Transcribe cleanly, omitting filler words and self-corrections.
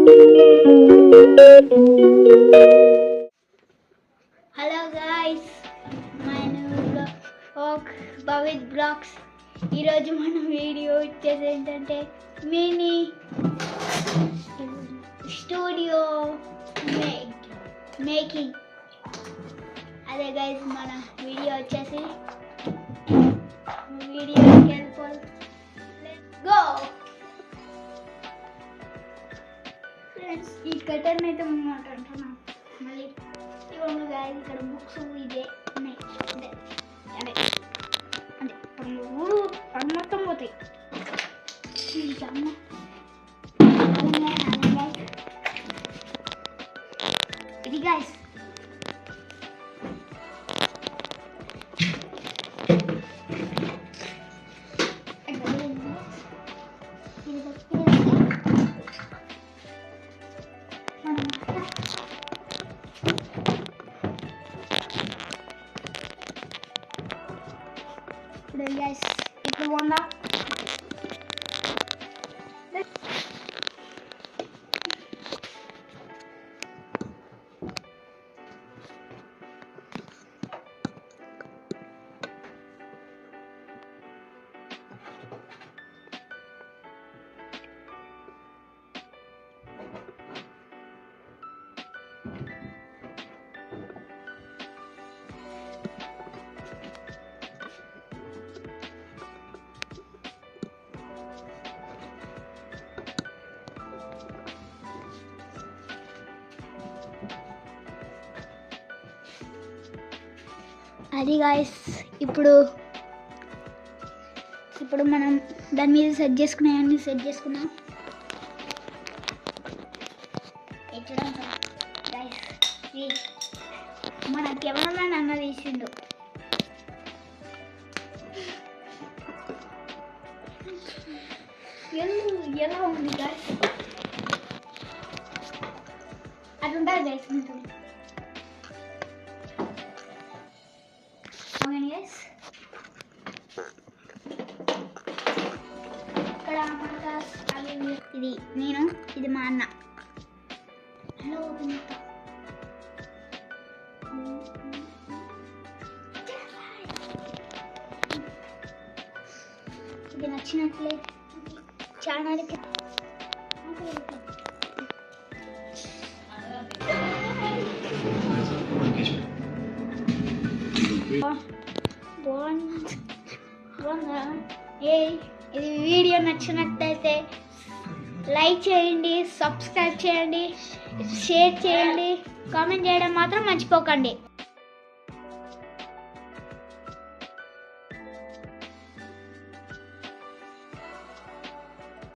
Hello guys, my new blog Bhavith blogs. ఈరోజు మన video వచ్చేసి ఏంటంటే మినీ స్టూడియో మేకింగ్. అదే గైస్ మన వీడియో వచ్చేసి వీడియోకి వెళ్ళిపోవాలి. Let's go friends. ఈ కటన్ అయితే మాట్లాడుతున్నాను మళ్ళీ ఇవ్వండి గాయస్. ఇక్కడ బుక్స్ ఇదే ఉన్నాయి, అదే అదే అదే పని మొత్తం పోతాయి. ఇది గాయస్ guys, itu warna అది గాయస్. ఇప్పుడు మనం దాని మీద సెట్ చేసుకున్నాయన్నీ సెట్ చేసుకున్నాం. మన కెమెరామెన్ అన్న తీసిండు. ఎలా ఉంది గాయస్? అట్లుంటుంది గైస్. ఉంటుంది ఇక్కడ ఇది నేను, ఇది మా అన్న. హలో, ఇది నచ్చినట్లే ఛానల్కి ఇది వీడియో నచ్చినట్లయితే లైక్ చేయండి, సబ్స్క్రైబ్ చేయండి, షేర్ చేయండి, కామెంట్ చేయడం మాత్రం మర్చిపోకండి.